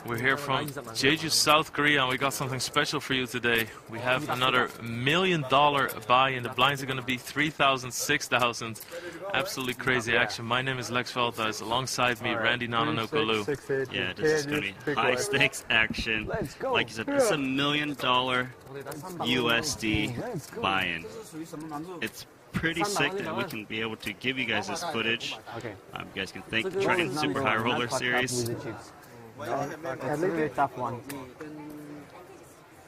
We're here from Jeju, South Korea, and we got something special for you today. We have another $1 million buy-in. The blinds are going to be 3,000, 6,000. Absolutely crazy action. My name is Lex Veldhuis. Alongside me, Randy Nanonokolu. Yeah, this is going to be high-stakes action. Like you said, this is $1 million USD buy-in. It's pretty sick that we can be able to give you guys this footage. You guys can thank the Triton Super High Roller Series. At least a tough one.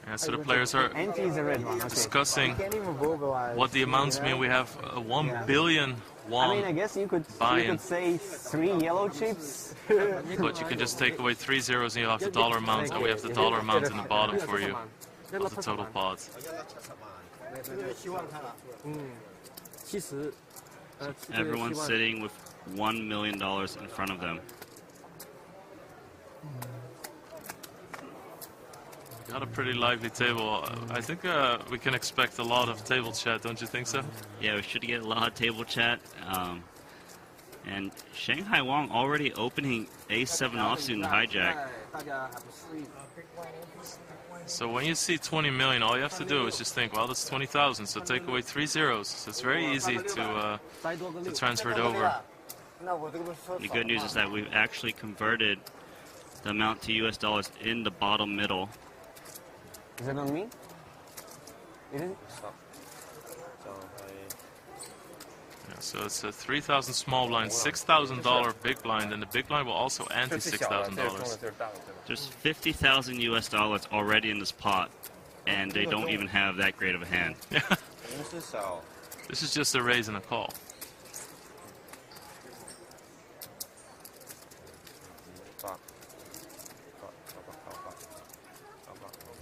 Yeah, so the players are discussing what the amounts mean. We have a 1 billion won I mean, I guess you could say 3 yellow chips. But you can just take away 3 zeros and you have the dollar amounts, and we have the dollar amounts in the bottom for you of the total pods. Everyone's sitting with $1 million in front of them. Got a pretty lively table. I think we can expect a lot of table chat, don't you think so? Yeah, we should get a lot of table chat. And Shanghai Wong already opening A7 offsuit in the hijack. So when you see 20 million, all you have to do is just think, well, that's 20,000, so take away 3 zeros. So it's very easy to transfer it over. The good news is that we've actually converted the amount to US dollars in the bottom middle. Is it on me? It is? Yeah, so it's a 3,000 small blind, $6,000 big blind, and the big blind will also ante $6,000. There's 50,000 US dollars already in this pot, and they don't even have that great of a hand. Yeah. This is just a raise and a call.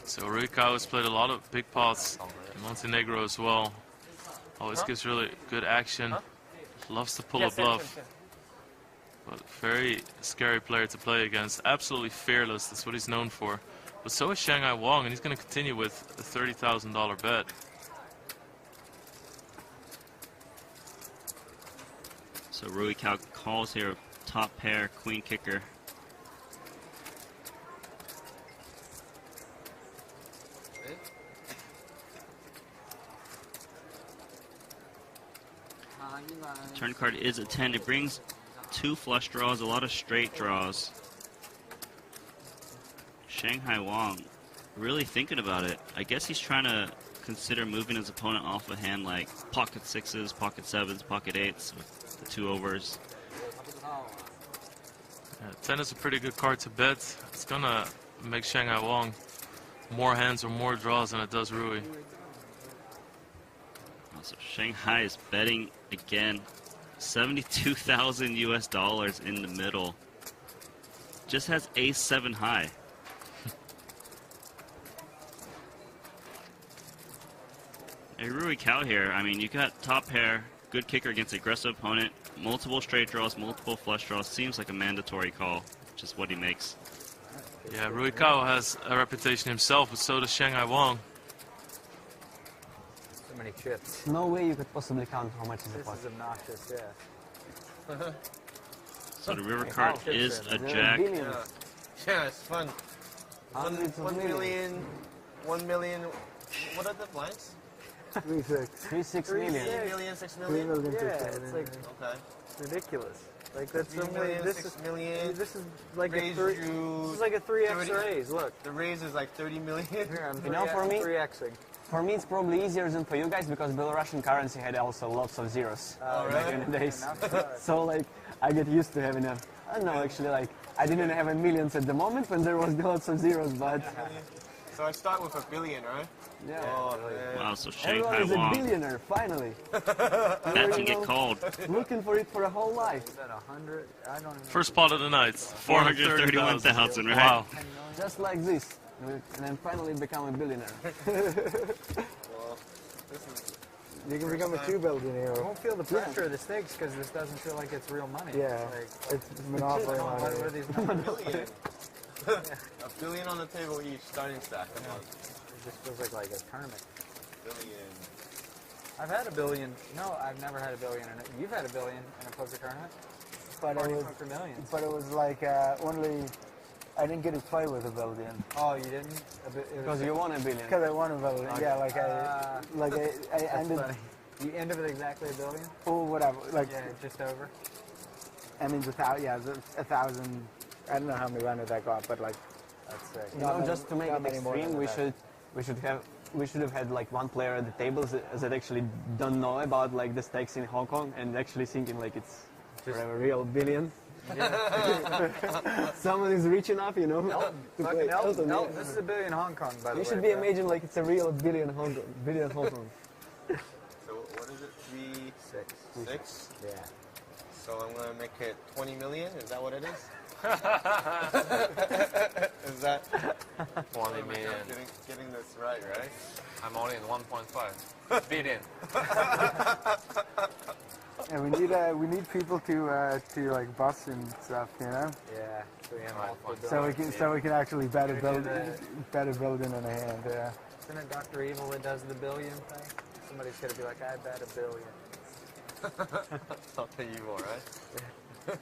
So Ruikao has played a lot of big pots in Montenegro as well. Always gives really good action. Loves to pull a bluff. But very scary player to play against. Absolutely fearless. That's what he's known for. But so is Shanghai Wong, and he's going to continue with a $30,000 bet. So Ruikao calls here, top pair, queen kicker. Turn card is a 10. It brings 2 flush draws, a lot of straight draws. Shanghai Wong really thinking about it. I guess he's trying to consider moving his opponent off a hand like pocket 6s, pocket 7s, pocket 8s with the 2 overs. 10 is a pretty good card to bet. It's going to make Shanghai Wong more hands or more draws than it does Rui. So Shanghai is betting again. 72,000 US dollars in the middle. Just has A7 high. A Ruikao here. I mean, you got top pair, good kicker against aggressive opponent, multiple straight draws, multiple flush draws. Seems like a mandatory call, which is what he makes. Yeah, Ruikao has a reputation himself, but so does Shanghai Wong. So many chips. No way you could possibly count how much is the pot. This is obnoxious, yeah. So the river card is a jack. Yeah, it's fun. 1 million, 1 million. What are the blinds? 3.6 million. 3 million, 6 million? Yeah, it's like ridiculous. Like that's 3 million, 6 million. This is like raise this is like a 3x raise. Look, the raise is like 30 million. Here, you know, for me, 3xing. For me, it's probably easier than for you guys because Belarusian currency had also lots of zeros back in the days. So like, I get used to having a. I don't know, actually, like I didn't have a millions at the moment when there was lots of zeros, but. So I start with a billion, right? Yeah. Oh, wow, so Shanghai Everyone is Wong. a billionaire, finally. That can get called. Looking for it for a whole life. Is that 100? I don't know. First pot of the night, 431,000, right? Wow. Just like this. And then finally become a billionaire. Well, you can become a 2-billionaire. I won't feel the pressure of the stakes because this doesn't feel like it's real money. Yeah, like, it's monopoly money. What are these numbers? A billion on the table each, starting stack. Come on. It just feels like a tournament. Billion. I've had a billion. No, I've never had a billion. You've had a billion in a poker tournament. But it was for millions. But it was like only. I didn't get to play with a billion. Oh, you didn't? Because you won a billion. Because I won a billion. Okay. Yeah, I ended. Funny. You ended with exactly a billion? Oh, whatever. Like, yeah, just over. I mean, it's 1,000. I don't know how many runners I got, but like, That's sick. you know, just to make it extreme, we should have had like one player at the table that actually don't know about like the stakes in Hong Kong and actually thinking like it's a real billion. Someone is rich enough, you know. Elton, this is a billion in Hong Kong, by the way. You should be imagined like it's a real billion Hong Kong. So what is it? 6? Yeah. So I'm gonna make it 20 million. Is that what it is? Is that 20 million. getting this right? I'm only in 1.5 billion. And we need people to like bust and stuff, you know. Yeah. So we can actually bet a billion in a hand. Yeah. Isn't it Dr. Evil that does the billion thing? Somebody's gonna be like, I bet $1 billion. Something evil, right?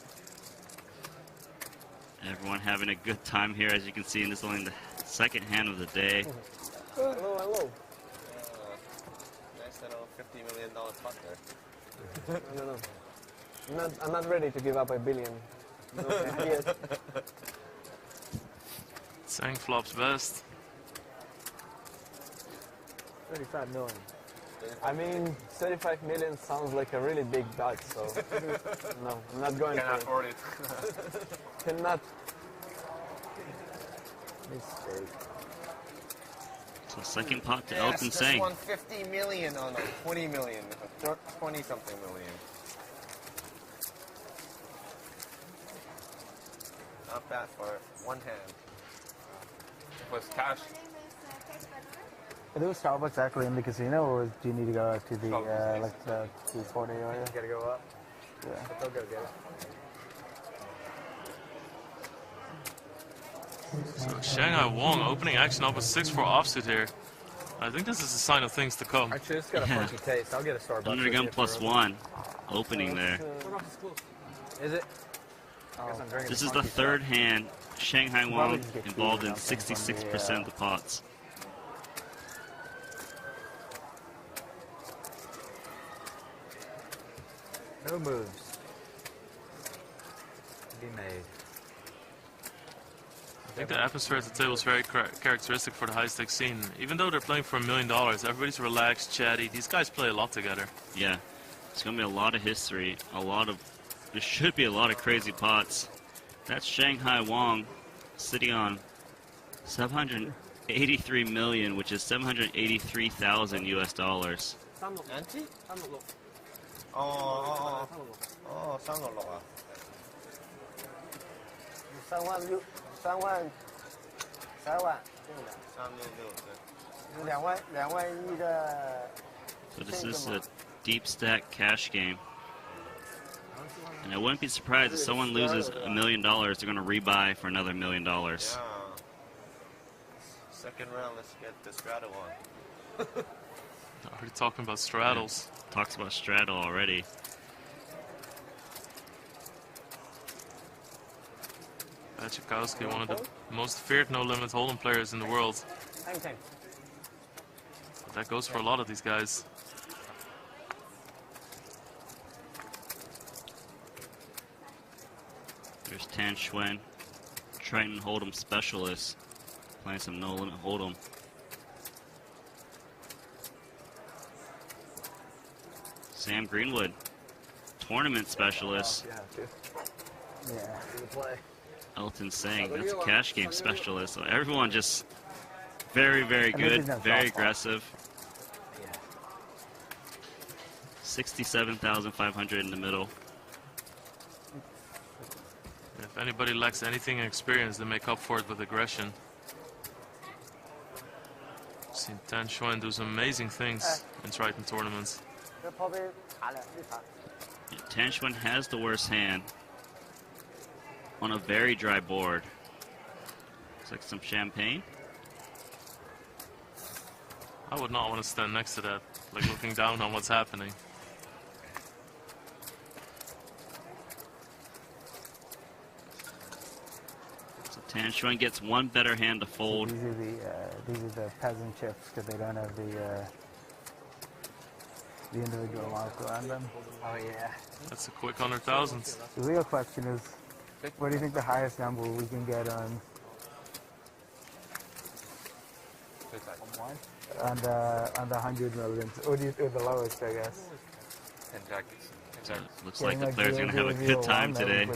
Everyone having a good time here, as you can see, and this is only the second hand of the day. Hello. Nice little $50 million pot there. No. I'm not ready to give up $1 billion. No, not yet. Sang flops best. 35 million. I mean, 35 million sounds like a really big bet, so no, I'm not going Can't for afford it. it. Cannot. Mistake. So second pot to Yes, Elton just Sang. won 50 million on 20 million, 20 something million. Not bad for one hand. It was cash. Are there Starbucks actually in the casino, or do you need to go to the Starbucks. like the 240 area? You gotta go up. Yeah. But they'll go get it. So Shanghai Wong opening action up with 6-4 offsuit here. I think this is a sign of things to come. Actually, it's got a funky taste. I'll get a Starbucks. Undergun +1 opening there. Is it? I guess I'm drinking This the is the funky third hand. Shanghai Wong just get involved in feeding up 66% of the pots. stuff. No moves. Be made. I think the atmosphere at the table is very characteristic for the high-stakes scene. Even though they're playing for $1 million, everybody's relaxed, chatty. These guys play a lot together. Yeah, it's going to be a lot of history, there should be a lot of crazy pots. That's Shanghai Wong sitting on 783 million, which is 783,000 US dollars. Auntie? Oh, 상관없어. 3万2万亿的 So this is a deep stack cash game. And I wouldn't be surprised if someone loses $1 million, they're going to rebuy for another $1 million. Yeah. Second round, let's get the straddle on. Already talking about straddles. Talks about straddle already. Chikowski, one of the most feared no-limit hold'em players in the world. Time. But that goes for a lot of these guys. There's Tan Xuan, Triton Hold'em specialist, playing some no-limit hold'em. Sam Greenwood, tournament specialist. Yeah. Elton Sang, that's a cash game specialist. So everyone just very, very good, very aggressive. 67,500 in the middle. If anybody lacks anything in experience, they make up for it with aggression. I've seen Tan Xuan do some amazing things in Triton tournaments. Tan Xuan has the worst hand on a very dry board. Looks like some champagne. I would not want to stand next to that, like looking down on what's happening. So Tan Xuan gets one better hand to fold. These are the peasant chips because they don't have the individual marker on them. Oh yeah. That's a quick 100,000. The real question is, what do you think the highest number we can get on the 100 million, or the lowest, I guess? Exactly. So it looks like the players are going to have a good time today. The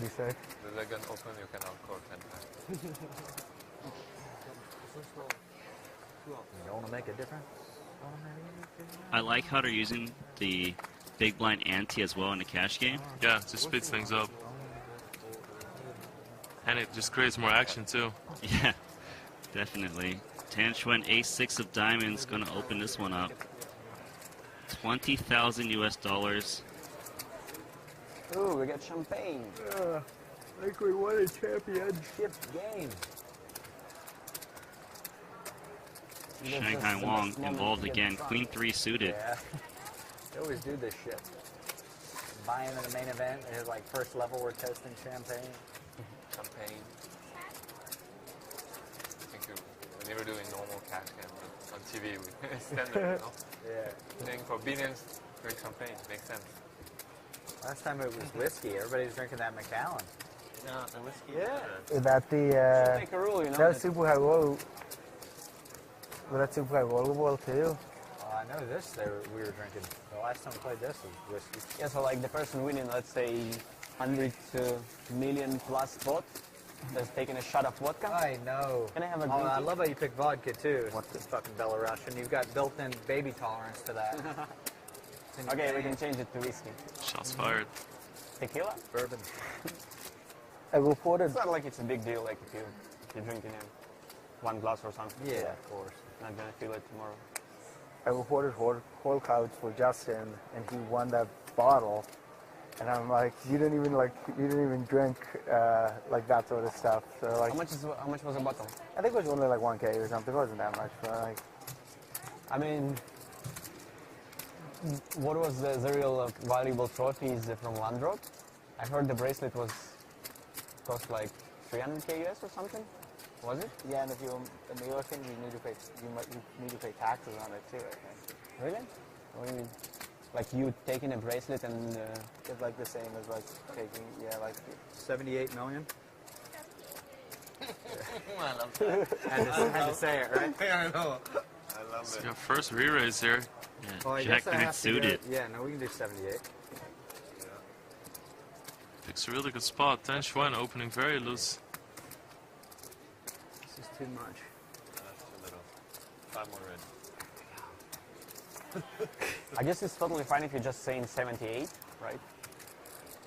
leg gun open, you can encore 10 times. You want to make a difference? I like how they're using the big blind ante as well in the cash game. Yeah, it just speeds things up. And it just creates more action too. Yeah, definitely. Tan Xuan, ace-6 of diamonds, going to open this one up. 20,000 US dollars. Ooh, we got champagne. Like we won a championship Game. Shanghai Wong involved again. Queen 3 suited. Yeah. They always do this shit. Buy him in the main event. His like first level, we're testing champagne. Champagne. I think we're never doing normal cash game, but on TV we standard, you know? Yeah. Playing for billions, drink champagne, makes sense. Last time it was whiskey. Everybody's drinking that Macallan. Yeah, the whiskey. Yeah. That the Make a rule, you know. that super high roll. Well, that super high rollable too. I know this we were drinking. The last time we played this was whiskey. Yeah, so like the person winning, let's say 100 million plus pot, that's taking a shot of vodka. I know. Can I have a Oh, green I tea? love how you pick vodka too. What's this fucking Belarusian? You've got built-in baby tolerance to that. Okay, we can change it to whiskey. Shots fired. Tequila? Bourbon. I reported. It's not like it's a big deal, like if you're drinking one glass or something. Yeah, of course. Not gonna feel it tomorrow. I reported whole couch for Justin, and he won that bottle. And I'm like, you didn't even drink like that sort of stuff. So like, How much was a bottle? I think it was only like 1K or something. It wasn't that much, but like, I mean, what was the real valuable trophies from one drop? I heard the bracelet cost like 300K US or something. Was it? yeah. And if you're American, you need to pay taxes on it too. I think Really? What do you mean? Like you taking a bracelet and it's like the same as like taking, yeah, like 78 million. I love that. Had to say it, right? I know. I love So it. your first re-raise here. Yeah, Well, I Jack guess I 9 have to suited. go- Yeah, no, we can do 78. Picks a really good spot. Tan Xuan opening very loose. This is too much. That's too little. 5 more red. I guess it's totally fine if you're just saying 78, right?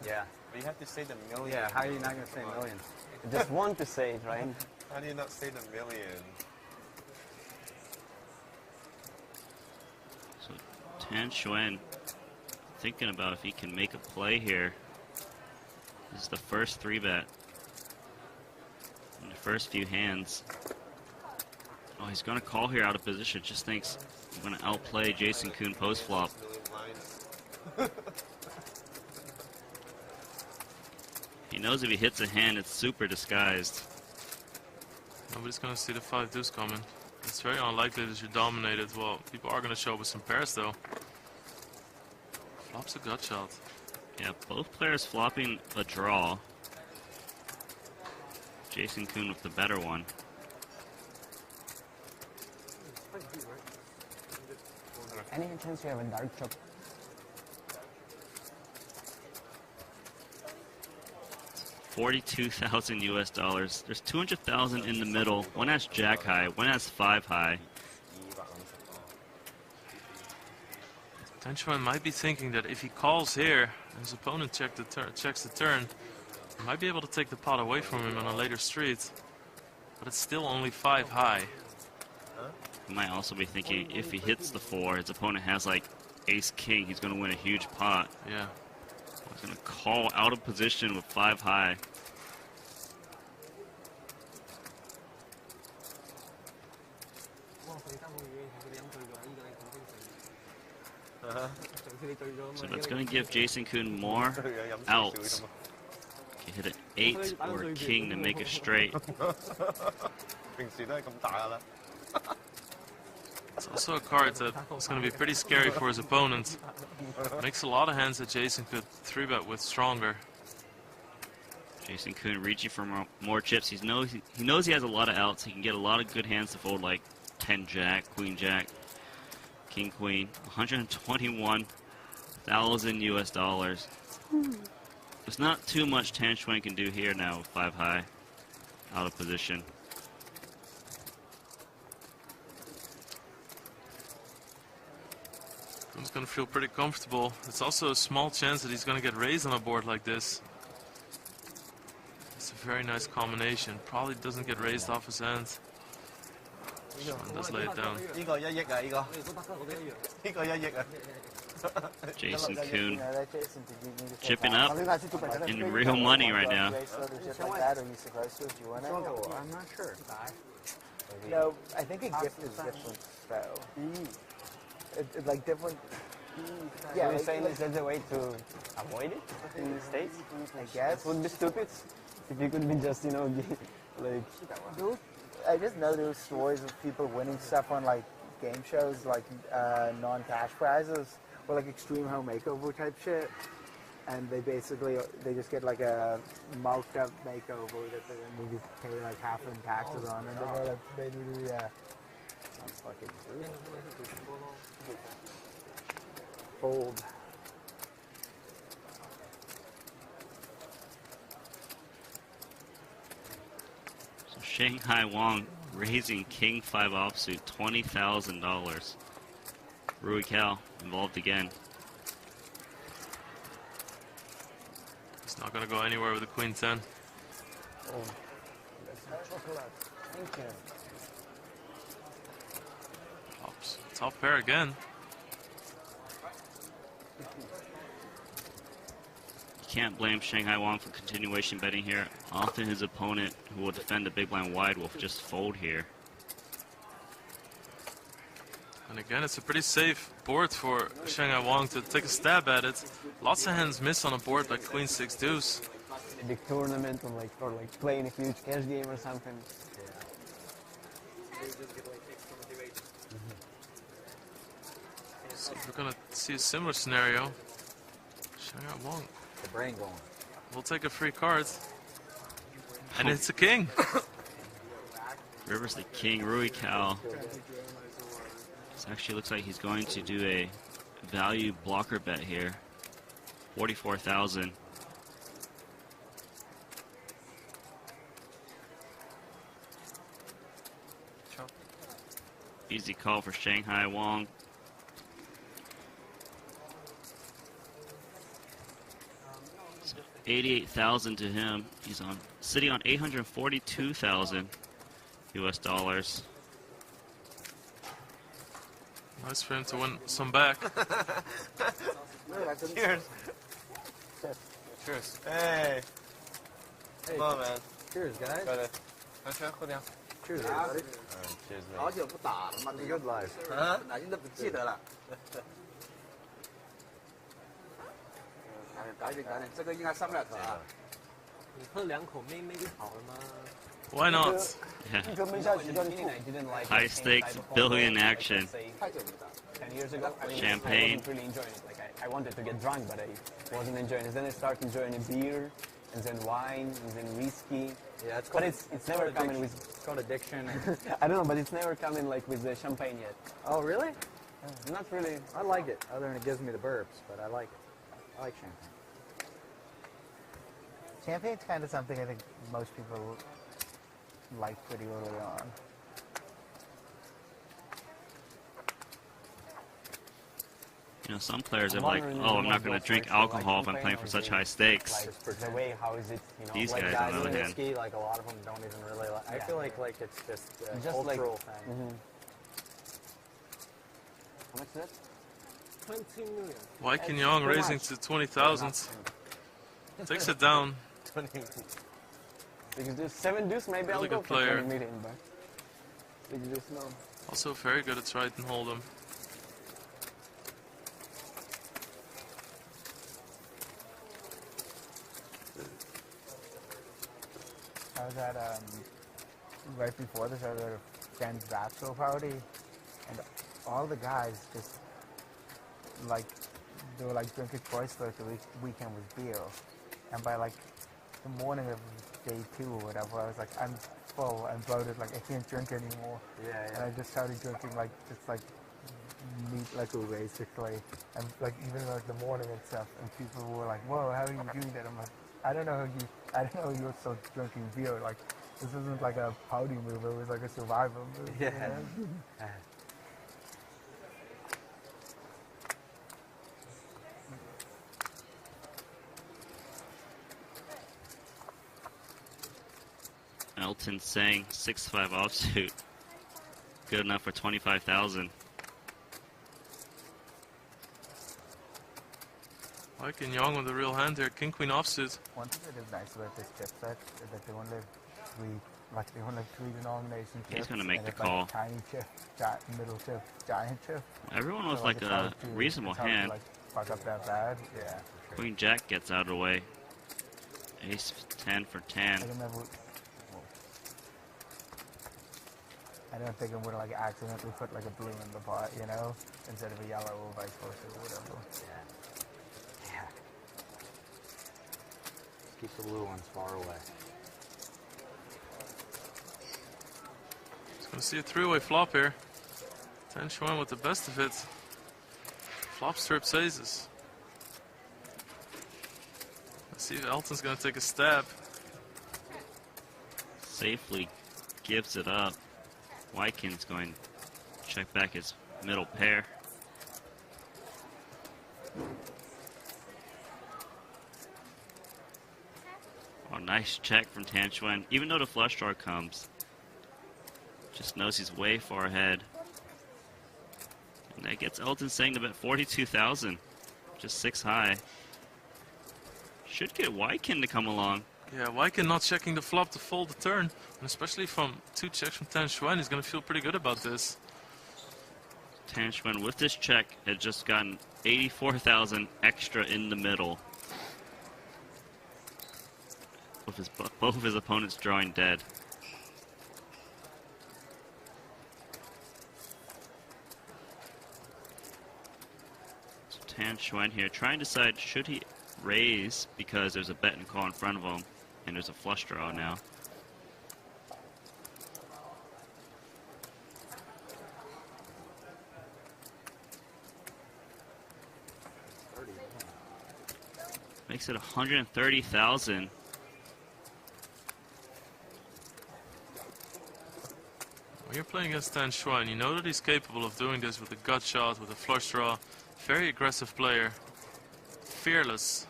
Yeah. But you have to say the million. Yeah, how are you not going to say million? You just want to say it, right? How do you not say the million? So Tan Xuan thinking about if he can make a play here. This is the first 3-bet in the first few hands. Oh, he's going to call here out of position. Just thinks he's going to outplay Jason Kuhn post-flop. Million blinds. He knows if he hits a hand, it's super disguised. Nobody's gonna see the 5 deuce coming. It's very unlikely that you dominate as well. People are gonna show up with some pairs though. Flop's a gut shot. Yeah, both players flopping a draw. Jason Kuhn with the better one. Any chance you have a dark chop? $42,000 US dollars. There's 200,000 in the middle. One has jack high, one has 5 high. Tan Xuan might be thinking that if he calls here, and his opponent checks the turn, he might be able to take the pot away from him on a later street. But it's still only 5 high. He might also be thinking if he hits the 4, his opponent has like ace king, he's going to win a huge pot. Yeah. He's going to call out of position with 5 high. So that's going to give Jason Kuhn more outs. He hit it 8 or king to make it straight. 平時都係咁打㗎啦。 It's also a card that is going to be pretty scary for his opponent. Makes a lot of hands that Jason could 3-bet with stronger. Jason Kuhn reaching for more chips. He knows he has a lot of outs. He can get a lot of good hands to fold, like 10 jack, queen jack, king queen. 121,000 US dollars. There's not too much Tan Shuan can do here now with 5 high, out of position. He's going to feel pretty comfortable. It's also a small chance that he's going to get raised on a board like this. It's a very nice combination. Probably doesn't get raised off his hands. Sean does lay it down. 呢個1億啊，呢個1億啊。 Jason Kuhn chipping up in real money right now. I'm not sure. No, I think a gift is different, though. It's like different. Yeah, you're saying is that the way to avoid it in the States? I guess. It would be stupid if you could be just, you know, like... Dude, I just know there were stories of people winning stuff on like game shows, like non-cash prizes, or like extreme home makeover type shit. And they just get like a mulked up makeover that they then need to pay like half in taxes on, and they need to that's fucking fold. So Shanghai Wong raising king 5 offsuit, $20,000. Rui Cal involved again. He's not going to go anywhere with the queen 10. Oh, that's chocolate. Thank you. Pops. Top pair again. You can't blame Shanghai Wong for continuation betting here. Often his opponent, who will defend the big blind wide, will just fold here. And again, it's a pretty safe board for Shanghai Wong to take a stab at it. Lots of hands miss on a board like queen 6 deuce. A big tournament or like playing a huge cash game or something. So we're gonna see a similar scenario. Shanghai Wong The brain going. will take a free card. And it's a king. Rivers the king, Rui Cal. This actually looks like he's going to do a value blocker bet here. 44,000. Easy call for Shanghai Wong. So 88,000 to him. He's sitting on 842,000 US dollars. Nice for him to win some back. Cheers. Cheers. Hey. Come on, man. Cheers, guys. Got it. Cheers, everybody. Cheers, 好久不打了嘛，这个 life. 哪天都不记得了。赶紧，这个应该上不了头啊。你喝2口妹妹就好了吗？ Why not? Yeah. I didn't like High stakes, billion action. 10 years ago, I mean, Champagne. I wasn't really enjoying it. Like I wanted to get drunk, but I wasn't enjoying it. Then I started enjoying beer, and then wine, and then whiskey. Yeah, But it's never coming with. It's called addiction. I don't know, but it's never coming like with the champagne yet. Oh, really? Not really. I like it, other than it gives me the burps, but I like it. I like champagne. Champagne's kind of something I think most people like pretty early on. You know, some players are like, oh, I'm not going to drink alcohol if I'm playing for such high stakes. Like the way, how is it? You know, These like guys, that, on the other hand. Whiskey, like a lot of them don't even really like. I feel like it's just a Just like- cultural thing. How much is that? 20 million. Wai Kin Yong raising to 20,000. Takes it down. 6 deuce, 7 deuce, maybe Really I'll go good for player. 20 million, but 6 deuce, no. Also very good at try and hold him. was at right before this, I was at a friend's bachelor party, and all the guys just like they were like drinking twice like the weekend was beer, and by like the morning of day 2 or whatever, I was like, I'm full, I'm bloated, like I can't drink anymore. Yeah. And I just started drinking like just like meat liquor basically, and like even like the morning and stuff, and people were like, "Whoa, how are you doing that?" I'm like, I don't know you're still drinking beer. Like this isn't like a party move; it was like a survival move. Yeah. You know? Elton saying 6'5" offsuit. Good enough for 25,000. Mike and Young with a real hand there. King Queen offsuit. One thing that is nice about this chip set is that they only have three denomination chips. He's gonna make and the it's like call. tiny chip, middle chip, giant chip. Everyone with So, like it's a hard to- reasonable it's hard to, hand. like, fuck up that bad. Yeah. Queen Jack gets out of the way. Ace 10 for tan. I don't think I'm gonna like accidentally put like a blue in the pot, you know, instead of a yellow or vice versa or whatever. Yeah. Keep the blue ones far away. Just gonna see a three-way flop here. Tan Xuan with the best of it. Flop strips aces. Let's see if Elton's gonna take a stab. Safely gives it up. Wykin's going to check back his middle pair. Oh, nice check from Tan Xuan. Even though the flush draw comes, just knows he's way far ahead. And that gets Elton saying to bet 42,000, just 6 high. Should get Wykin to come along. Yeah, Wykin not checking the flop to fold the turn. And especially from 2 checks from Tan Xuan, he's gonna feel pretty good about this. Tan Xuan with this check had just gotten 84,000 extra in the middle. With both of his opponents drawing dead. So Tan Xuan here trying to decide, should he raise because there's a bet and call in front of him and there's a flush draw now. Makes it 130,000. When you're playing against Tan Xuan, you know that he's capable of doing this with a gut shot, with a flush draw. Very aggressive player. Fearless.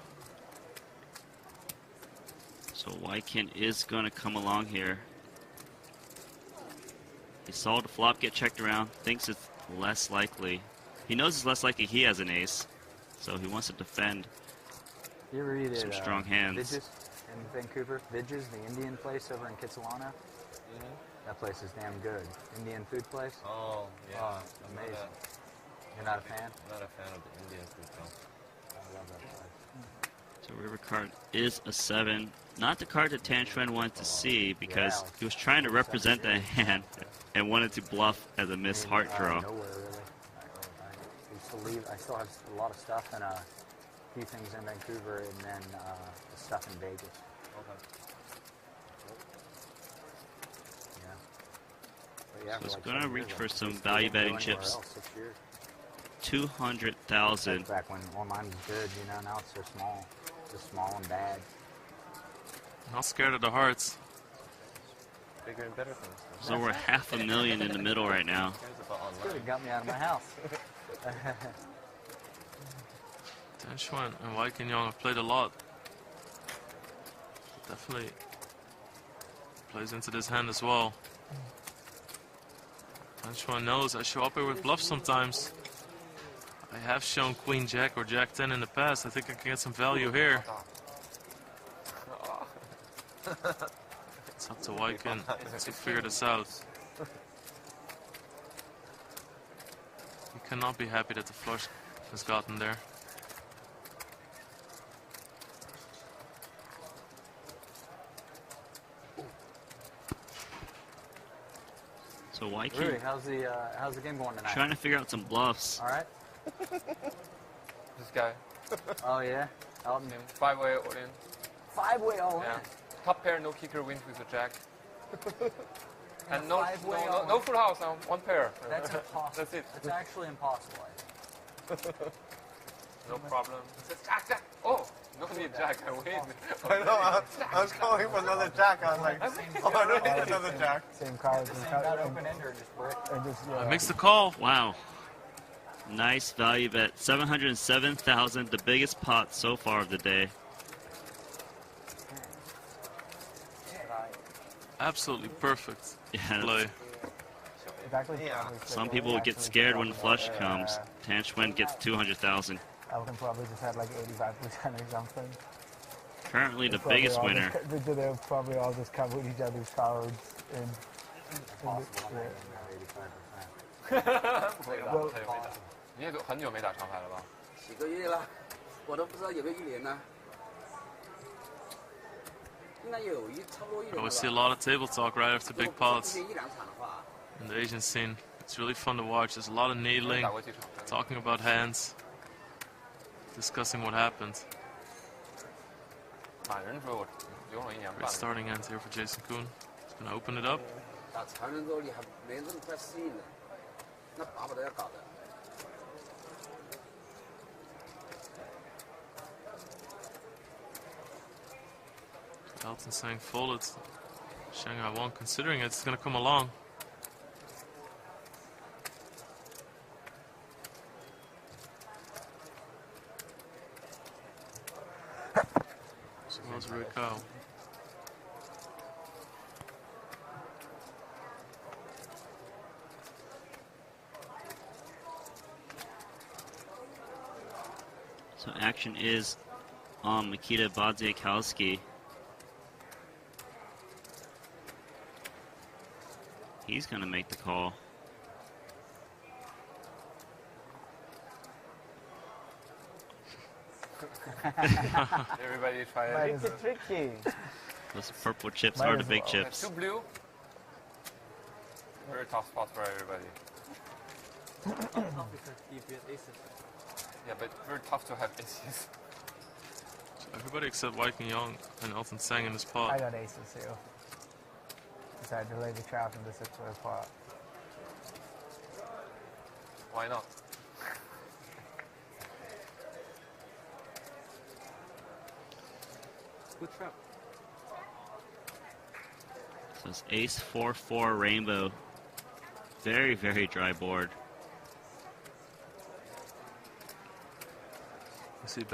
So Wykin is going to come along here. He saw the flop get checked around, thinks it's less likely. He knows it's less likely he has an ace, so he wants to defend You ever eat some at strong hands. Vidges in Vancouver? Vidges, the Indian place over in Kitsilano? That place is damn good. Indian food place? Oh, yeah. Oh, amazing. You're not a fan? Not a fan of the Indian food, though. I love that place. So river card is a 7. Not the card that Tan Xuan wanted to see because he was trying to represent that hand and wanted to bluff as a missed heart draw. Nowhere, really. I used to leave. I still have a lot of stuff and a few things in Vancouver and then the stuff in Vegas. Okay. Yeah. But yeah, So it's like going to 7 reach years, for I some didn't value go betting anywhere chips. else, 6 years. 200,000. Back when online was good, you know, now it's so small. Just small and bad. Not scared of the hearts. Bigger and better things. So we're $500,000 in the middle right now. Cares about Could online. have got me out of my house. Tan Xuan and Wykin Young have played a lot. Definitely plays into this hand as well. Tan Xuan knows I show up here with bluffs sometimes. I have shown Queen Jack or Jack 10 in the past. I think I can get some value here. It's up to Wykin to figure this out. He cannot be happy that the flush has gotten there. So why Rudy, can't how's the game going tonight? trying to figure out some bluffs? All right. This guy. Oh yeah. Elton. 5-way all in. 5-way all Yeah. in. Top pair, no kicker wins with a jack. And no, Five-way no, all no, no in. full house on one pair. That's impossible. That's it. It's actually impossible. No problem. It says jack, jack. Oh, no need jack, I win. I know, I was calling for another jack. I was like, oh, I don't need another jack. Same cards. Same got open ender and just brick. And just, I mixed the call. Wow. Nice value bet. 707,000, the biggest pot so far of the day. Absolutely perfect Yeah. play. Some people would get scared when the flush comes. Tanchwen gets 200,000. Elton probably just had like 85% or something. Currently the Probably biggest all winner. Just, they probably all just covered each other's cards. And, Impossible. well, 你也很久没打长牌了吧？几个月了，我都不知道有没有1年了。应该有差不多1 I 年 always 了 see a 吧。 lot of table talk right after 如 big 果不 pots 是今年1、2场的话， in the Asian scene. It's really fun to watch. There's a lot of needling, 打过几场？ talking about hands, discussing what happened. 满人说我游泳1年 Great 半。 starting end here for Jason Kuhn. He's going to open it up. 打长人之后你还没那么快适应呢，那把都要搞的。 Elton saying folded. Shanghai won, considering it's going to come along. So goes Rui Kao. So action is on Mikita Badziakowski. He's going to make the call. Everybody try Mine it. is Tricky. Those purple chips Might are the as big well. chips. Two blue. Very tough spot for everybody. Yeah, but very tough to have aces. So everybody except Wai King Yong and Elton sang in this I pot. got aces too. Decided to lay the trap in the 6-way pot. Why not? Good trap. So it's ace 4-4 rainbow. Very, very dry board. You see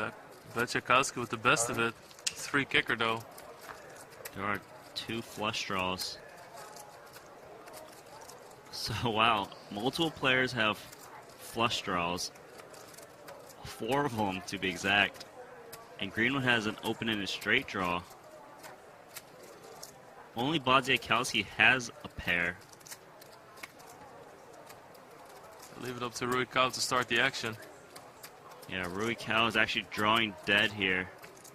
Badziakowski with the best of it. 3 kicker though. There are 2 flush draws. So wow, multiple players have flush draws. 4 of them to be exact. And Greenwood has an open-ended straight draw. Only Badziakowski has a pair. Leave it up to Rui Kao to start the action. Yeah, Rui Kao is actually drawing dead here.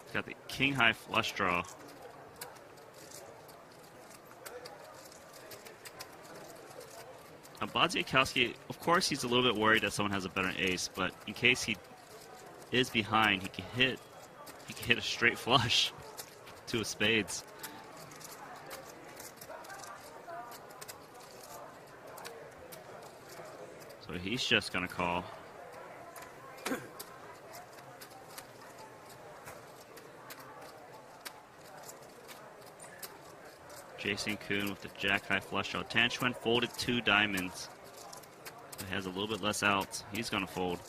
He's got the king-high flush draw. Now Badziakowski, of course he's a little bit worried that someone has a better ace, but in case he is behind, he can hit a straight flush to a spades. So he's just gonna call. Jason Kuhn with the jack-high flush draw. Tanchwen folded 2 diamonds. So he has a little bit less outs. He's gonna fold.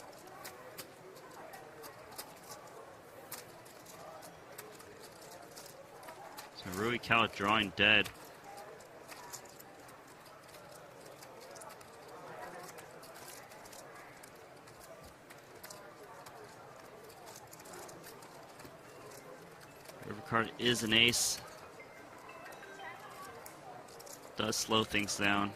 So Rui Kao drawing dead. River card is an ace. Does slow things down.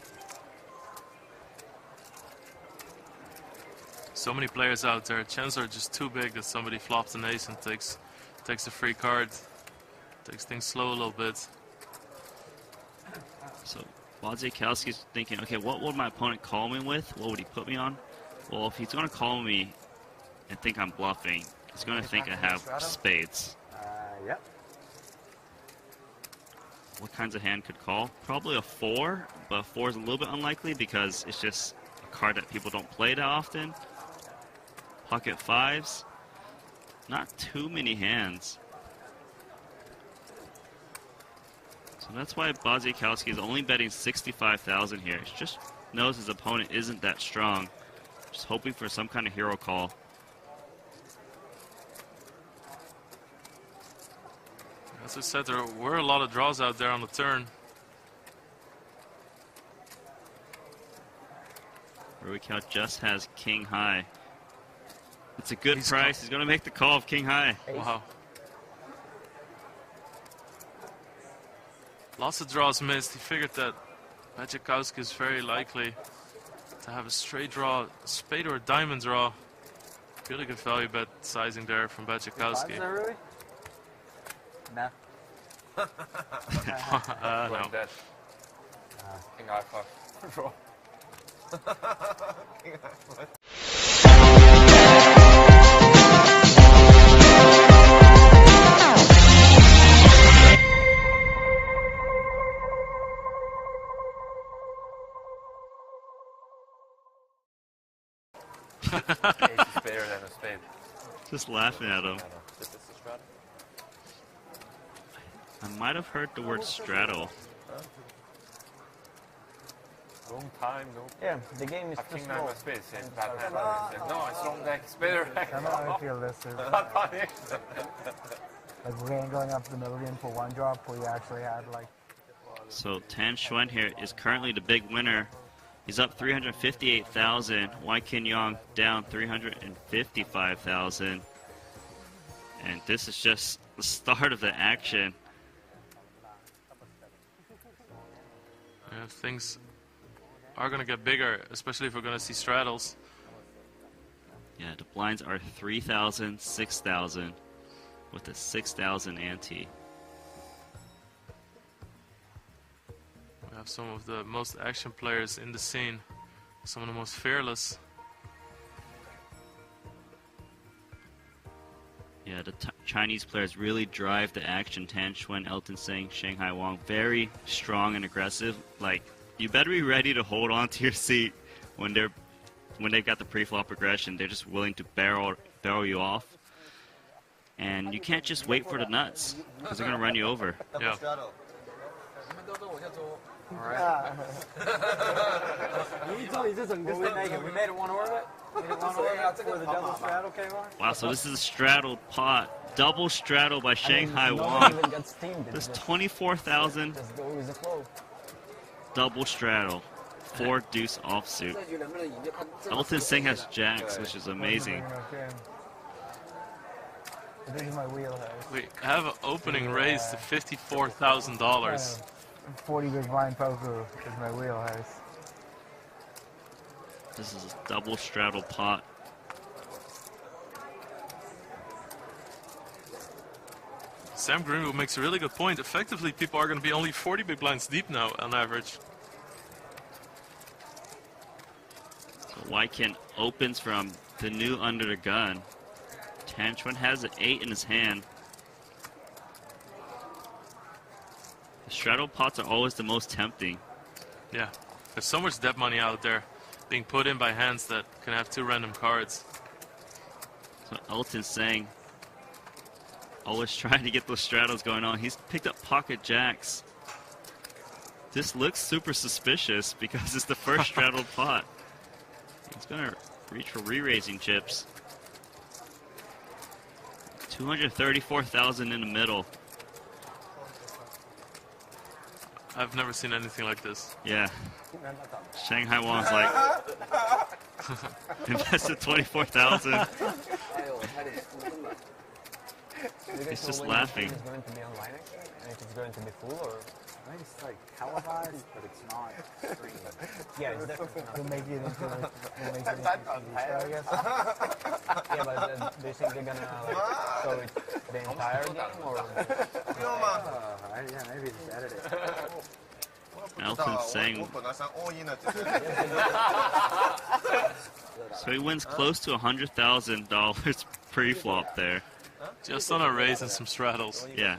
So many players out there. Chances are just too big that somebody flops an ace and takes a free card. Takes things slow a little bit. So Wadzikowski's thinking, okay, what would my opponent call me with? What would he put me on? Well, if he's going to call me and think I'm bluffing, he's going to think I have spades. Yep. What kinds of hand could call? Probably a 4, but 4 is a little bit unlikely because it's just a card that people don't play that often. Pocket 5s. Not too many hands. So that's why Wadzikowski is only betting 65,000 here. He just knows his opponent isn't that strong. Just hoping for some kind of hero call. As I said, there were a lot of draws out there on the turn. Ruikawa just has king high. It's a good price. He's going to make the call of king high. Wow. Lots of draws missed. He figured that Wadzikowski is very likely to have a straight draw, spade or a diamond draw. Really good value bet sizing there from Wadzikowski. Really? Nah. No. That. King I5. Draw. King I5. Ace is better than a spade. Just laughing at him. This is a straddle. I might have heard the word straddle. Long time, no. Yeah, the game is I too think small. my spade says bad hand. No, it's wrong deck. Spade or deck. I know how I feel this is. Like we're going up the middle game for one drop where you actually had like. So Tan Xuan here is currently the big winner. He's up 358,000. Wai Kin Yong down 355,000. And this is just the start of the action. Yeah, things are going to get bigger, especially if we're going to see straddles. Yeah, the blinds are 3,000, 6,000 with a 6,000 ante. We have some of the most action players in the scene, some of the most fearless. Yeah, the Chinese players really drive the action. Tan Xuan, Elton Seng, Shanghai Wang, very strong and aggressive. Like, you better be ready to hold on to your seat when they've got the pre-flop aggression. They're just willing to barrel you off, and you can't just wait for the nuts because they're gonna run you over. Yeah. Alright. We made it one orbit. We did one orbit before the double straddle came on. Wow, so this is a straddled pot. Double straddle by Shanghai No Wang. one even got steamed. There's 24,000. Just go with the flow. Double straddle. 4 deuce offsuit. Elton Seng has jacks, which is amazing. This is my wheelhouse. We have an opening raise to $54,000. 40 big blind poker is my wheelhouse. This is a double straddle pot. Sam Greenwood makes a really good point. Effectively, people are going to be only 40 big blinds deep now on average. So Wai Kin opens from the new under the gun. Tan Xuan has an 8 in his hand. The straddle pots are always the most tempting. Yeah, there's so much dead money out there being put in by hands that can have 2 random cards. So Elton Seng always trying to get those straddles going on. He's picked up pocket jacks. This looks super suspicious because it's the first straddled pot. He's gonna reach for re-raising chips. 234,000 in the middle. I've never seen anything like this. Yeah. Shanghai Wang's like invested 24,000. He's just laughing. It's going to be online actually, and if it's going to be full or. I think it's like televised, but it's not streamed. Yeah, it's definitely not. We'll make it into the show, I guess. Yeah, but do you think they're gonna like show it the entire game or? Yeah, maybe just edit it. Elton's saying. So he wins close to $100,000 pre-flop there. Just on a raise and some straddles. Yeah.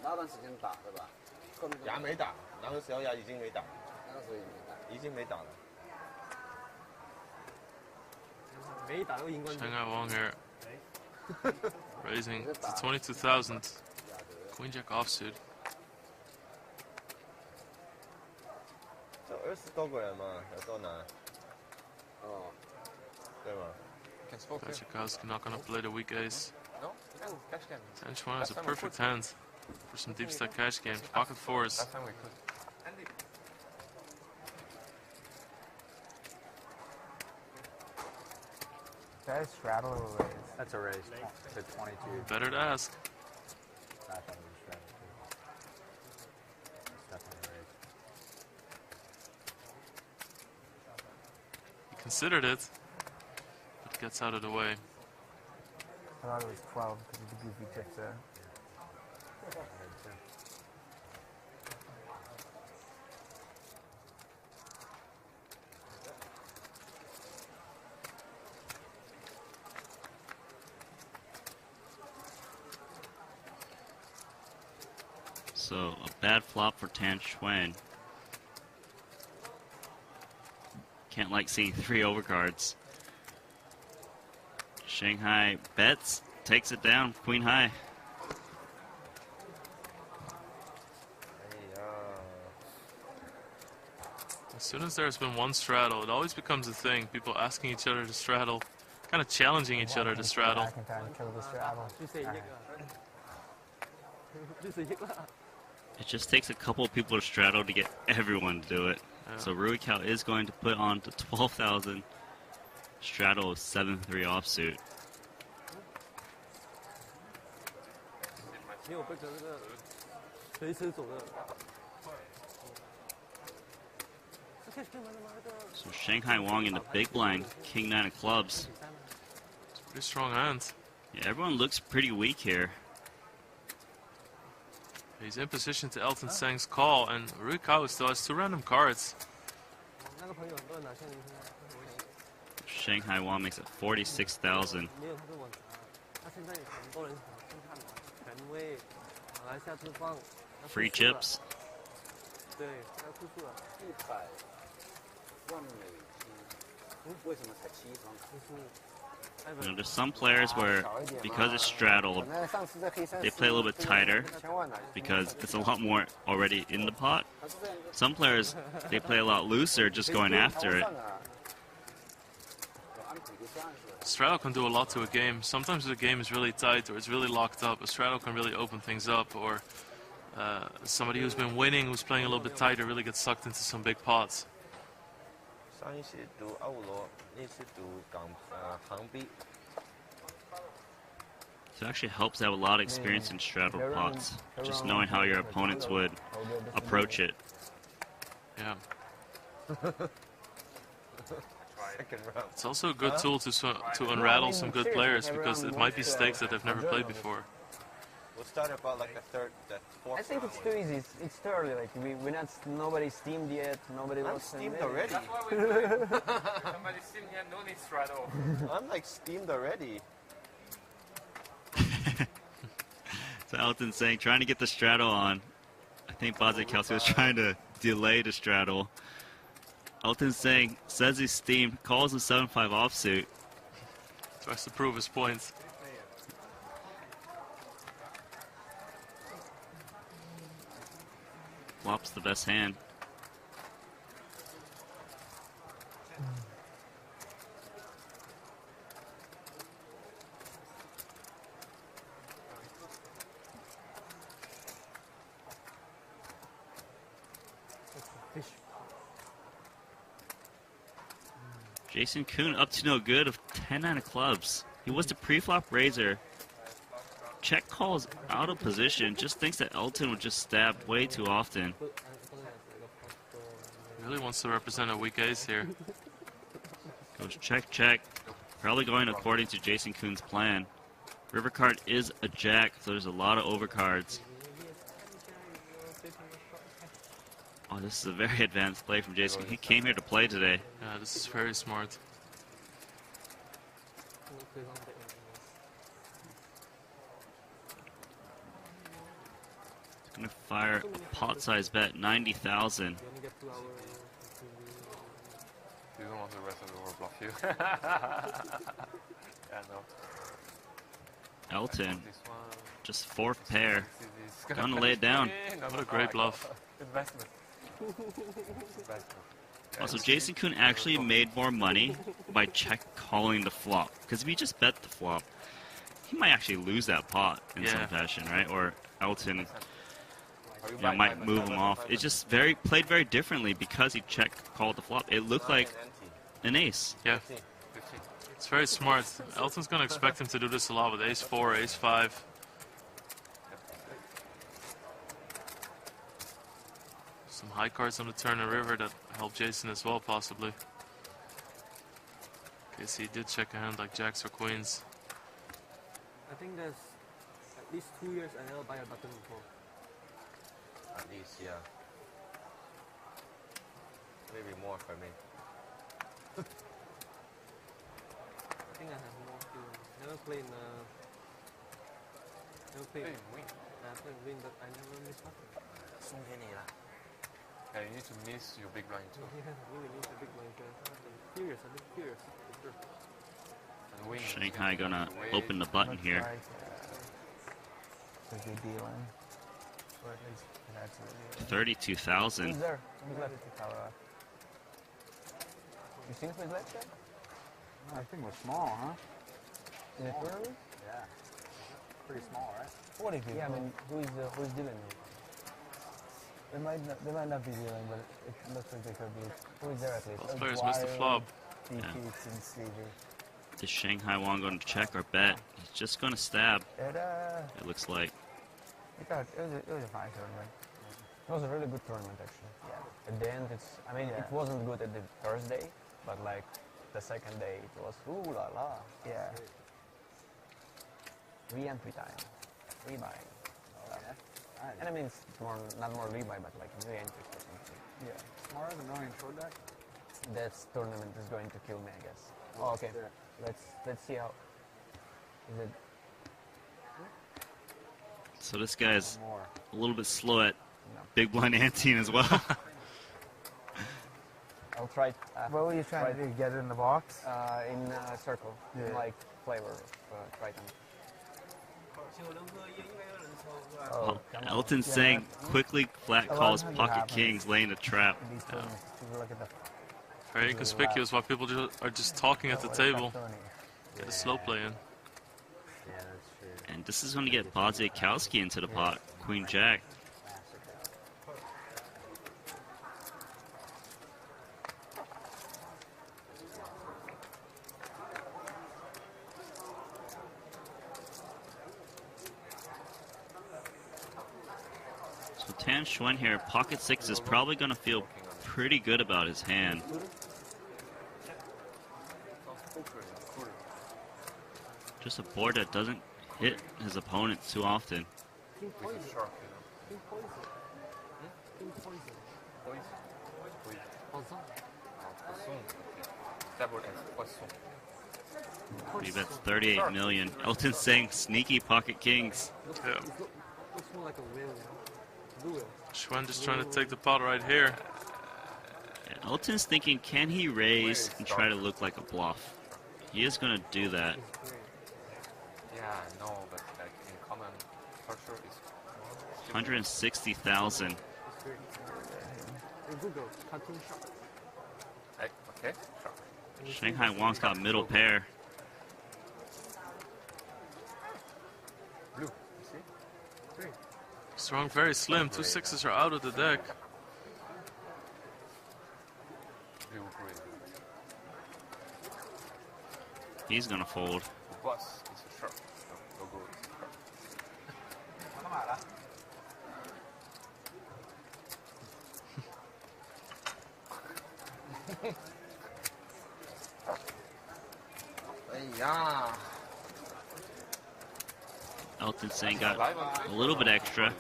那段时间打的吧？也没打，那个时候也已经没打，那个时候也没打。已经没打了。没打又赢冠军。 Shanghai Wang here. Raising to 22,000. Queen Jack offsuit. 这20多个人嘛，有多难？哦，对吗？ Kachikowski not gonna play the weak ace. No? Cash game. Tenchuan has a perfect hand for some deep stack cash games. Pocket fours. Last time we could. That is straddle or raise? That's a raise to 22. Better to ask. I thought it was straddle too. It's definitely a raise. He considered it, but gets out of the way. I thought it was 12 because of the goofy chips there. So a bad flop for Tan Chuan. Can't like seeing 3 overcards. Shanghai bets, takes it down, queen high. As soon as there's been one straddle, it always becomes a thing. People asking each other to straddle, kind of challenging each other to straddle. Back and trying to kill the straddle. 就是一个，就是一个。 It just takes a couple of people to straddle to get everyone to do it. Yeah. So Rui Cao is going to put on to 12,000 straddle of 7-3 offsuit. 没有背着这个随时走的。 So Shanghai Wang in the big blind, king 9 of clubs. It's a pretty strong hand. Yeah, everyone looks pretty weak here. He's in position to Elton Sang's call, and Rui Cao still has 2 random cards. 那个朋友很多人拿现在 Shanghai Wang makes it 46,000. 没有他的稳查，他现在有很多人想看的，权威，马来西亚之棒。 Free chips. 对，要出数了。 100万美金，为什么才7张？ You know, there's some players where, because it's straddled, they play a little bit tighter because it's a lot more already in the pot. Some players, they play a lot looser, just going after it. Straddle can do a lot to a game. Sometimes the game is really tight or it's really locked up. A straddle can really open things up, or somebody who's been winning, who's playing a little bit tighter, really gets sucked into some big pots. 上一次读欧罗，那次读杭币。 So it actually helps to have a lot of experience in straddle pots, just knowing how your opponents would approach it. Yeah. It's also a good tool to unrattle some good players, because it might be stakes that they've never played before. We'll start about like the fourth. I think it's too easy. It's too early. Like we're not. Nobody's steamed yet. Nobody I'm was steamed already. That's why we do it. Somebody steam here, no need straddle. I'm like steamed already. So Elton's saying, trying to get the straddle on. I think Bazikowski was trying to delay the straddle. Elton's saying, says he's steamed, calls a 7-5 offsuit. Tries to prove his point. Flop's the best hand. Jason Kuhn up to no good of 10-9 of clubs. He was the pre-flop raiser. Check calls out of position, just thinks that Elton would just stab way too often. Really wants to represent a weak ace here. Goes check, check. Probably going according to Jason Kuhn's plan. River card is a jack, so there's a lot of overcards. Oh, this is a very advanced play from Jason. He came here to play today. Yeah, this is very smart. He's gonna fire a pot size bet, 90,000. You don't want the rest of the world bluff you. Yeah, no. Elton, This one. just fourth pair. This. Gonna lay it down. What a great bluff. Investment. Investment. Also, Jason Kuhn actually made more money by check calling the flop. Because if he just bet the flop, he might actually lose that pot in some fashion, right? Or Elton might move him off. It just played very differently because he check called the flop. It looked like an ace. Yeah. It's very smart. Elton's going to expect him to do this a lot with ace-4, ace-5. Some high cards on the turn and river that help Jason as well, possibly. Okay, so he did check a hand like jacks or queens. I think there's at least 2 years I never buy a button before. At least, yeah. Maybe more for me. I think I have more to never played never played win. I played win, but I never miss button. 送给你了。 Yeah, you need to miss your big blind too. Yeah, really need a big blind. I'm curious, a bit curious. For sure. And win. Shanghai gonna open the button here. It's a good dealing. Or at least that's a deal. 32,000. Who's there? Who's left? You think who's left there? I think we're small, huh? Is it early? Yeah. Pretty small, right? What if yeah, I mean, who's dealing? They might not be dealing, but it looks like they could be. Who is there at least? Both players missed the flop. Is Shanghai Wang going to check or bet? He's just going to stab, it looks like. It was a fine tournament. It was a really good tournament, actually. Yeah. At the end, it wasn't good at the first day, but like the second day, it was ooh la la. Yeah. Re-entry time, rebuy. And I mean, it's not more rebuy, but like re-entry or something. Yeah. Smarter than knowing short deck? That tournament is going to kill me, I guess. Oh, okay. Let's see how. Is it? So this guy's a little bit slow at big blind anteing as well. I'll try. What were you trying to do? Get it in the box? In circle, like flavor of Triton. Oh, Elton's saying quickly flat calls pocket kings, laying a trap. Very inconspicuous while people are just talking at the table. Get a slow play in. And this is going to get Badziakowski into the pot. Queen Jack. So Tan Xuan here, pocket six is probably going to feel pretty good about his hand. Just a board that doesn't hit his opponent too often. He bets 38 million. Elton's saying sneaky pocket kings. Yeah. Looks more like a whale, blue whale. Xuan just trying to take the pot right here. Yeah, Elton's thinking, can he raise and try to look like a bluff? He is going to do that. Yeah, no, but like in common, for sure it's 160,000. Google, cartoon shop. Okay, sure. Shanghai Wang's got middle pair. Blue, you see? Strong, very slim. 2 6s are out of the deck. Blue, green. He's going to fold. Plus, it's a sharp. No good. Elton Seng got a little bit extra.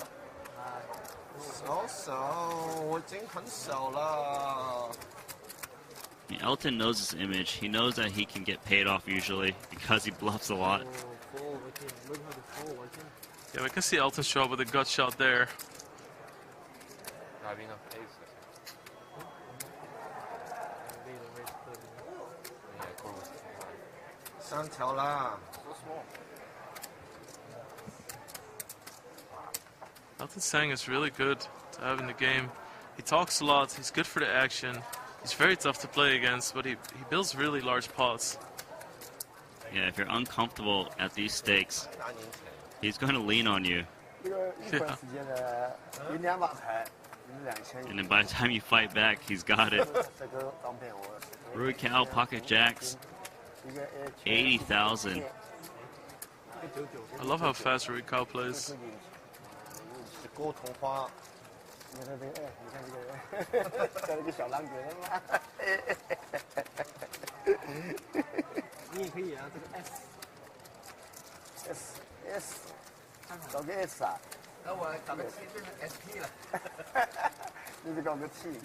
我已經很熟啦。 Elton knows his image. He knows that he can get paid off usually because he bluffs a lot. Yeah, we can see Elton show up with a gut shot there. Not enough pace. Yeah, cool. 3條啦。 So small. Elton Seng is really good to have in the game. He talks a lot. He's good for the action. He's very tough to play against, but he builds really large pots. Yeah, if you're uncomfortable at these stakes, he's going to lean on you. Yeah. And then by the time you fight back, he's got it. Rui Cao, pocket jacks, 80,000. I love how fast Rui Cao plays. 高同花。 你也可以啊，这个 S 搞个 S 啊？那我搞个 T 变成 SP 了。你是搞个 T。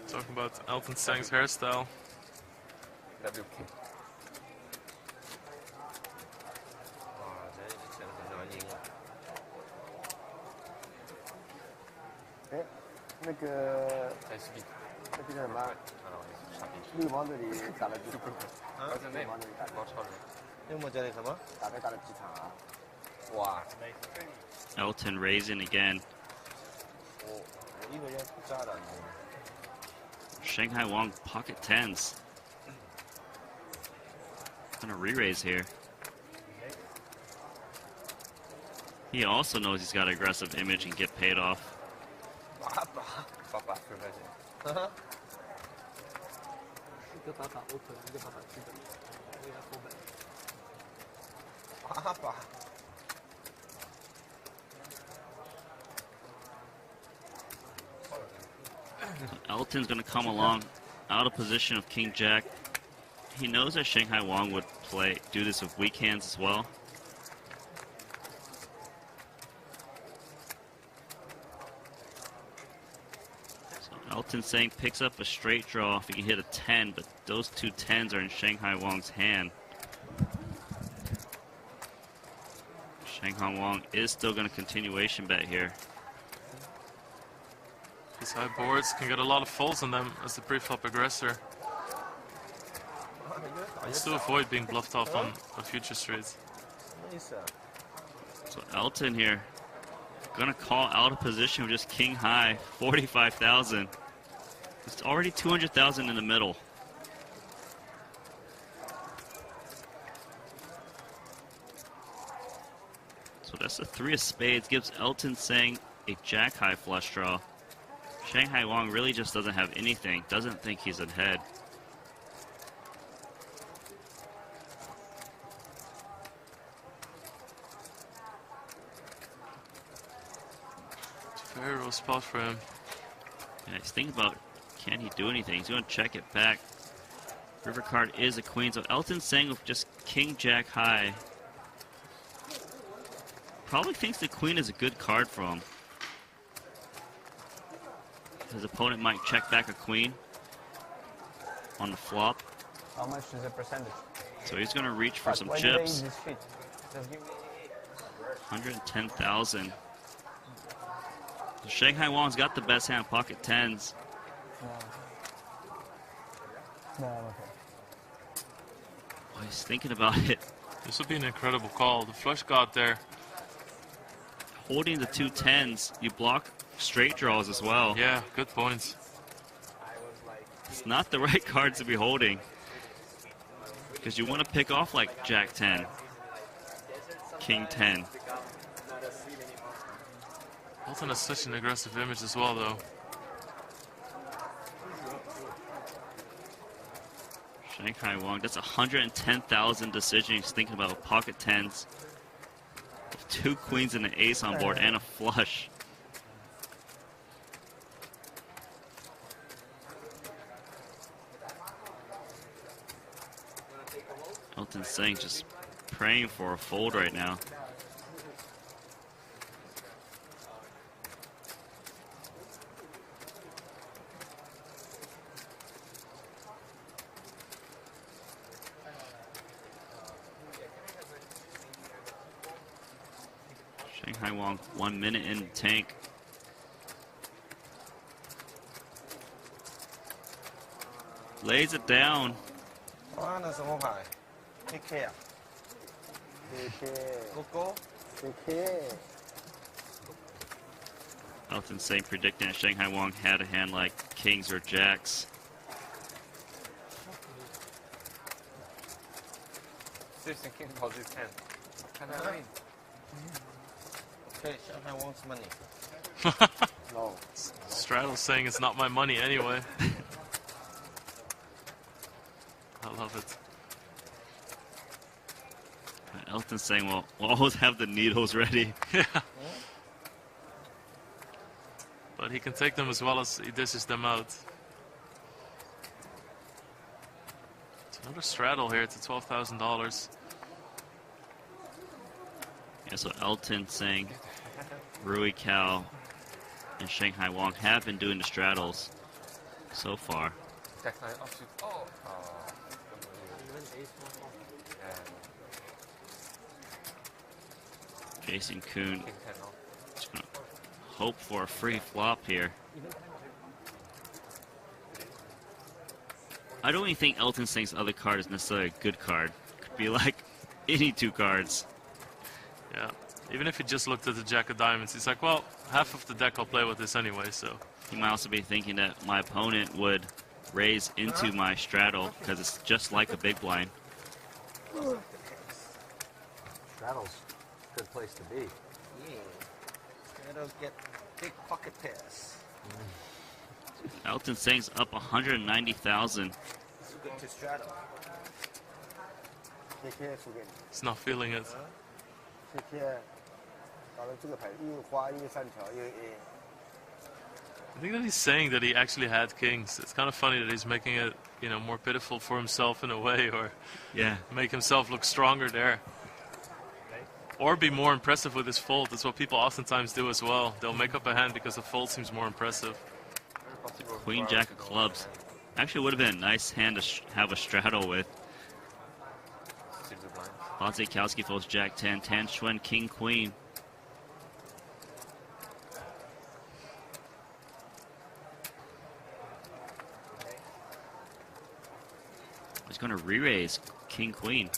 Talking about Elton Seng's hairstyle. WK. 哇，这以前很难赢啊。 哎，那个 SP。那个叫什么？绿毛这里打了几场？绿毛这里打了。因為我這裡什麼？打了幾場啊？哇！ Elton raising again. 我呢個一揸人。 Shanghai Wong pocket tens. Gonna re-raise here. He also knows he's got aggressive image and get paid off. 爸爸是不是？一个打 open， 一个打基本，一个后本。爸爸。 Elton's gonna come along out of position of King Jack. He knows that Shanghai Wong would do this with weak hands as well. So Elton Seng picks up a straight draw if he can hit a 10, but those two 10s are in Shanghai Wong's hand. Shanghai Wong is still gonna continuation bet here. These high boards can get a lot of folds on them as the pre-flop aggressor. Let's to avoid being bluffed off on future streets. So Elton here, gonna call out of position with just king high, 45,000. It's already 200,000 in the middle. So that's the 3 of spades, gives Elton Seng a jack high flush draw. Shanghai Wong really just doesn't have anything, doesn't think he's ahead. It's a very real spot for him. Yeah, he's thinking about, can he do anything? He's going to check it back. River card is a queen, so Elton Seng with just king jack high. Probably thinks the queen is a good card for him. His opponent might check back a queen on the flop. How much is the percentage? So he's going to reach for some Why did they chips. eat this shit? Just give me 110,000. So Shanghai Wong's got the best hand, pocket tens. no, okay. Oh, he's thinking about it. This would be an incredible call. The flush got there. Holding the 2 tens, you block straight draws as well. Yeah, good points. It's not the right cards to be holding, because you want to pick off like Jack 10, King 10. Elton has such an aggressive image as well, though. Shanghai Wong, that's 110,000 decision he's thinking about with pocket tens. With 2 queens and an ace on board and a flush. Elton Seng just praying for a fold right now. Shanghai Wong 1 minute in the tank. Lays it down. 哇，那什么牌？KK 啊，GoGo。 Elton saying predicting that Shanghai Wong had a hand like kings or jacks. 16 king deposit 10. Can I win? Okay, Shanghai wants money. No. Straddle's saying it's not my money anyway. I love it. Elton saying, well, we'll always have the needles ready. Yeah. But he can take them as well as he dishes them out. It's another straddle here. It's $12,000. Yeah, so Elton saying Rui Cao and Shanghai Wong have been doing the straddles so far. Jack 9 offsuit. Oh! Jason Kuhn King 10 off. just gonna hope for a free flop here. I don't even think Elton Sing's other card is necessarily a good card. Could be like any two cards. Yeah. Even if he just looked at the Jack of Diamonds, he's like, well, half of the deck I'll play with this anyway, so. He might also be thinking that my opponent would raise into my straddle because it's just like a big blind. Straddle's a good place to be. Yeah. Straddle get big pocket pairs. Elton Sing's up 190,000. It's good to straddle. KK 输给你 He's not feeling it.，KK 打了这个牌，一个花，一个三条，一个 A。 I think that he's saying that he actually had kings. It's kind of funny that he's making it, you know, more pitiful for himself in a way, or Yeah. make himself look stronger there. Or be more impressive with his fold. That's what people oftentimes do as well. They'll make up a hand because the fold seems more impressive. Queen Jack of clubs. Actually would have been a nice hand to have a straddle with. Bazikowski folds Jack 10, Tan Xuan King Queen. He's going to re-raise King Queen.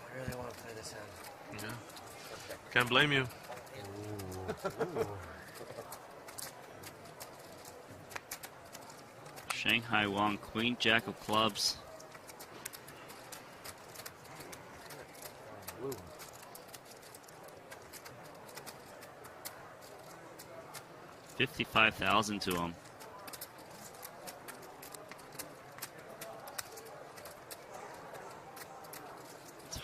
I really want to play this hand. Yeah. Can't blame you. Shanghai Wong, Queen Jack of clubs. $55,000 to him. It's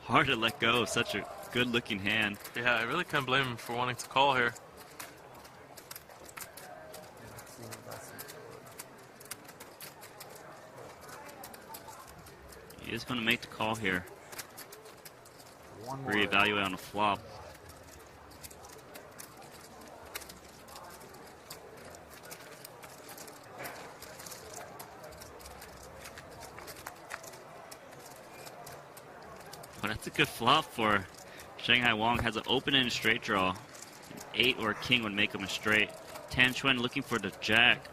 hard to let go of such a good-looking hand. Yeah, I really can't blame him for wanting to call here. He is going to make the call here. One more. Reevaluate on the flop. But that's a good flop for Shanghai Wong. Has an open and a straight draw. An 8 or a king would make him a straight. Tan Xuan looking for the jack.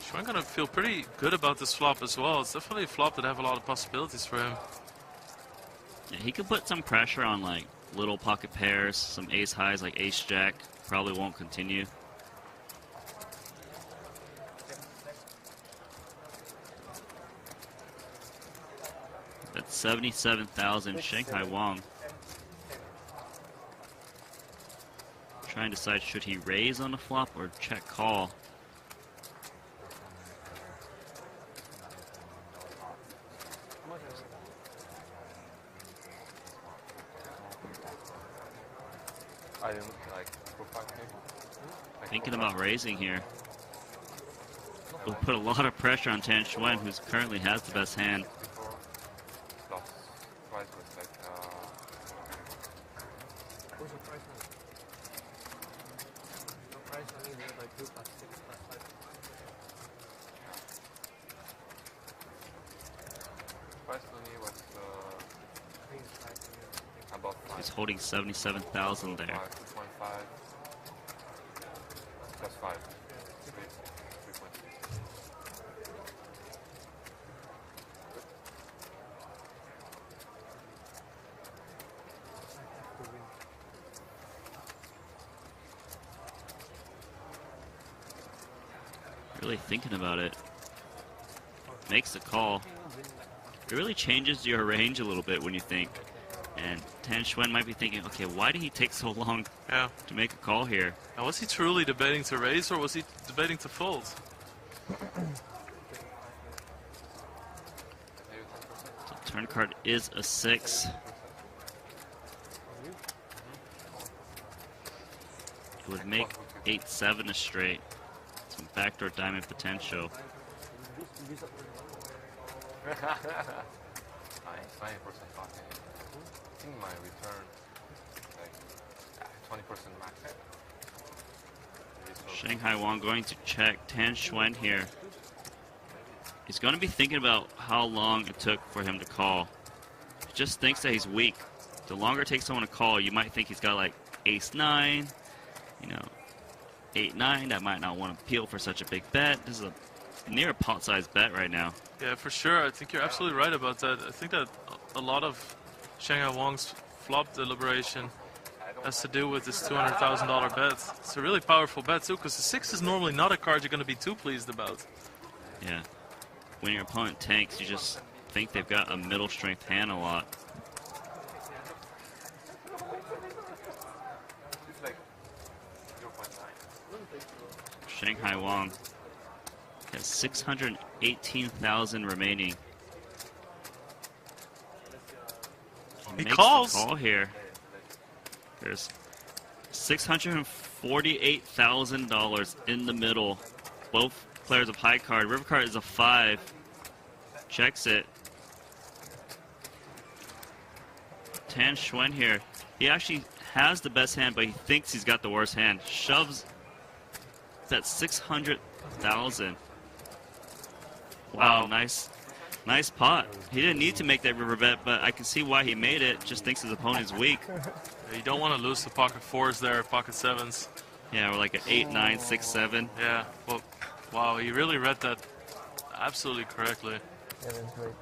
Xuan gonna feel pretty good about this flop as well. It's definitely a flop that have a lot of possibilities for him. Yeah, he could put some pressure on like little pocket pairs, some ace highs like ace jack. Probably won't continue. That's 77,000 Shanghai Wong. Trying to decide should he raise on the flop or check call. I didn't look like profile maybe. Thinking about raising here. Will put a lot of pressure on Tan Xuan, who currently has the best hand. Lost. Price was like, What's the price on it? The price on it is like 2 plus 6 plus 5. price for me was I think it's 5 for you. about 5. He's holding 77,000 there. 2.5 plus 5. 3.6. Really thinking about it. Makes the call. It really changes your range a little bit when you think. And Tan Xuan might be thinking, okay, why did he take so long to make a call here? Now, was he truly debating to raise or was he debating to fold? So turn card is a 6. It would make 8-7 a straight. Some backdoor diamond potential. 9% pocket. I think my return like 20% max. Shanghai Wang going to check Tan Xuan here. He's going to be thinking about how long it took for him to call. He just thinks that he's weak. The longer it takes someone to call, you might think he's got like ace-9, you know, 8-9. That might not want to peel for such a big bet. This is a near pot-sized bet right now. Yeah, for sure. I think you're absolutely right about that. I think that a lot of Shanghai Wang's flop deliberation has to do with this $200,000 bet. It's a really powerful bet too, because the 6 is normally not a card you're going to be too pleased about. Yeah. When your opponent tanks, you just think they've got a middle strength hand a lot. It's like 0.9. Shanghai Wang has 618,000 remaining. He makes calls. The call here. There's $648,000 in the middle. Both players of high card. River card is a 5. Checks it. Tan Xuan here. He actually has the best hand, but he thinks he's got the worst hand. Shoves that 600,000. Wow, nice pot. He didn't need to make that river bet, but I can see why he made it. Just thinks his opponent's weak. You don't want to lose to pocket 4s there, pocket 7s. Yeah, or like an 8, 9, 6, 7. Yeah, well, wow, he really read that absolutely correctly. Yeah, that's great.